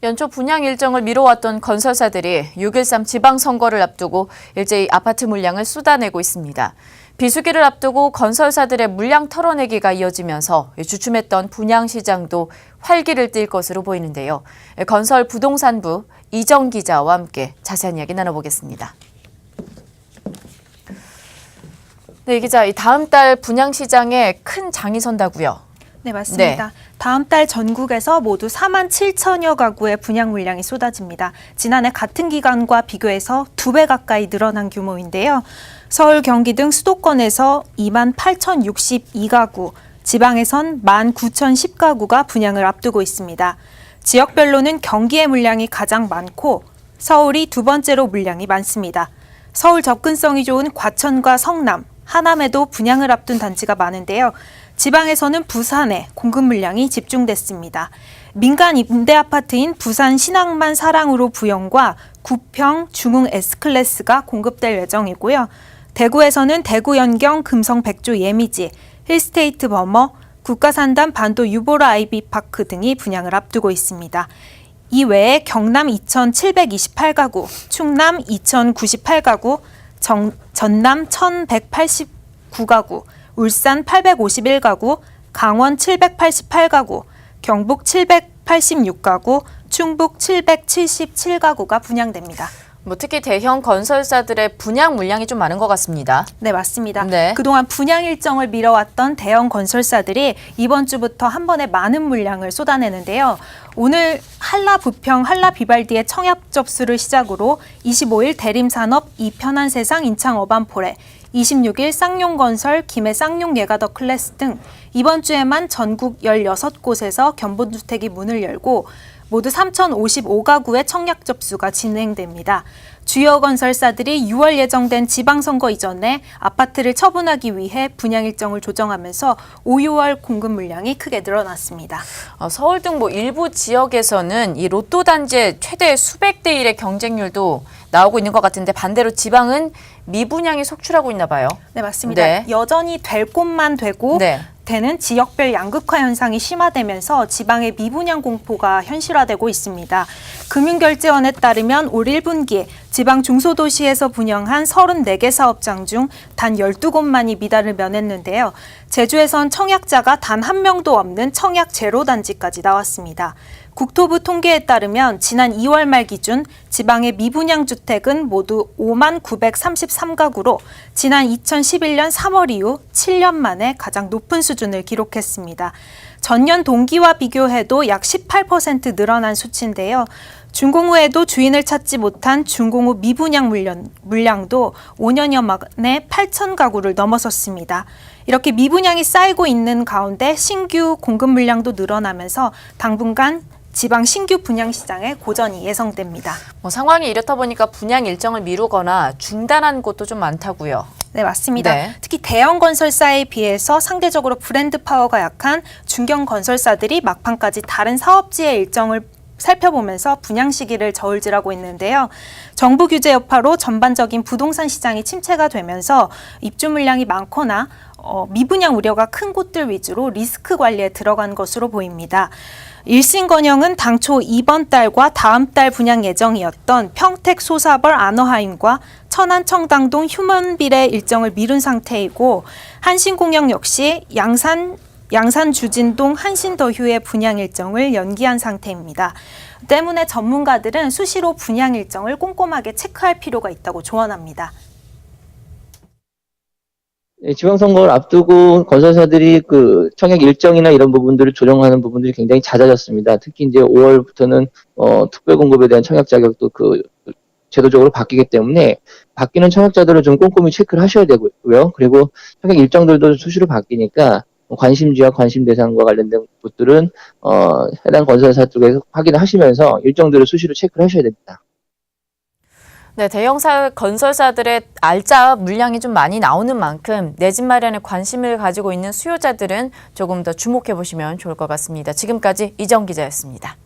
연초 분양 일정을 미뤄왔던 건설사들이 6.13 지방선거를 앞두고 일제히 아파트 물량을 쏟아내고 있습니다. 비수기를 앞두고 건설사들의 물량 털어내기가 이어지면서 주춤했던 분양시장도 활기를 띨 것으로 보이는데요. 건설 부동산부 이정 기자와 함께 자세한 이야기 나눠보겠습니다. 네, 이 기자, 다음 달 분양시장에 큰 장이 선다고요? 네, 맞습니다. 네. 다음 달 전국에서 모두 4만 7천여 가구의 분양 물량이 쏟아집니다. 지난해 같은 기간과 비교해서 2배 가까이 늘어난 규모인데요. 서울, 경기 등 수도권에서 2만 8,062가구, 지방에선 1만 9,010가구가 분양을 앞두고 있습니다. 지역별로는 경기의 물량이 가장 많고 서울이 두 번째로 물량이 많습니다. 서울 접근성이 좋은 과천과 성남, 하남에도 분양을 앞둔 단지가 많은데요. 지방에서는 부산에 공급 물량이 집중됐습니다. 민간 임대 아파트인 부산 신항만 사랑으로 부영과 구평 중흥 S클래스가 공급될 예정이고요. 대구에서는 대구 연경 금성 백조 예미지, 힐스테이트 버머, 국가산단 반도 유보라 아이비파크 등이 분양을 앞두고 있습니다. 이 외에 경남 2,728가구, 충남 2,098가구, 전남 1,189가구, 울산 851가구, 강원 788가구, 경북 786가구, 충북 777가구가 분양됩니다. 특히 대형 건설사들의 분양 물량이 좀 많은 것 같습니다. 네, 맞습니다. 네. 그동안 분양 일정을 미뤄왔던 대형 건설사들이 이번 주부터 한 번에 많은 물량을 쏟아내는데요. 오늘 한라 부평, 한라 비발디의 청약 접수를 시작으로 25일 대림산업, 이편한세상, 인창 어반포레, 26일 쌍용건설, 김해 쌍용예가더 클래스 등 이번 주에만 전국 16곳에서 견본주택이 문을 열고 모두 3,055가구의 청약 접수가 진행됩니다. 주요 건설사들이 6월 예정된 지방선거 이전에 아파트를 처분하기 위해 분양 일정을 조정하면서 5, 6월 공급 물량이 크게 늘어났습니다. 서울 등 일부 지역에서는 이 로또 단지의 최대 수백 대 1의 경쟁률도 나오고 있는 것 같은데 반대로 지방은 미분양이 속출하고 있나 봐요. 네, 맞습니다. 네. 여전히 될 곳만 되고 되는 지역별 양극화 현상이 심화되면서 지방의 미분양 공포가 현실화되고 있습니다. 금융결제원에 따르면 올 1분기 지방 중소도시에서 분양한 34개 사업장 중 단 12곳만이 미달을 면했는데요. 제주에선 청약자가 단 한 명도 없는 청약 제로 단지까지 나왔습니다. 국토부 통계에 따르면 지난 2월 말 기준 지방의 미분양 주택은 모두 5만 933가구로 지난 2011년 3월 이후 7년 만에 가장 높은 수준을 기록했습니다. 전년 동기와 비교해도 약 18% 늘어난 수치인데요. 준공후에도 주인을 찾지 못한 준공후 미분양 물량도 5년여 만에 8,000가구를 넘어섰습니다. 이렇게 미분양이 쌓이고 있는 가운데 신규 공급 물량도 늘어나면서 당분간 지방 신규 분양 시장의 고전이 예상됩니다. 상황이 이렇다 보니까 분양 일정을 미루거나 중단한 곳도 좀 많다고요. 네, 맞습니다. 네. 특히 대형 건설사에 비해서 상대적으로 브랜드 파워가 약한 중견 건설사들이 막판까지 다른 사업지의 일정을 살펴보면서 분양 시기를 저울질하고 있는데요. 정부 규제 여파로 전반적인 부동산 시장이 침체가 되면서 입주 물량이 많거나 미분양 우려가 큰 곳들 위주로 리스크 관리에 들어간 것으로 보입니다. 일신건영은 당초 이번 달과 다음 달 분양 예정이었던 평택 소사벌 아너하임과 천안 청담동 휴먼빌의 일정을 미룬 상태이고 한신공영 역시 양산 주진동 한신더휴의 분양 일정을 연기한 상태입니다. 때문에 전문가들은 수시로 분양 일정을 꼼꼼하게 체크할 필요가 있다고 조언합니다. 지방선거를 앞두고 건설사들이 청약 일정이나 이런 부분들을 조정하는 부분들이 굉장히 잦아졌습니다. 특히 이제 5월부터는 특별 공급에 대한 청약 자격도 제도적으로 바뀌기 때문에 바뀌는 청약자들을 좀 꼼꼼히 체크를 하셔야 되고요. 그리고 청약 일정들도 수시로 바뀌니까 관심지와 관심 대상과 관련된 것들은 해당 건설사 쪽에서 확인을 하시면서 일정들을 수시로 체크를 하셔야 됩니다. 네, 대형 건설사들의 알짜 물량이 좀 많이 나오는 만큼 내 집 마련에 관심을 가지고 있는 수요자들은 조금 더 주목해 보시면 좋을 것 같습니다. 지금까지 이정 기자였습니다.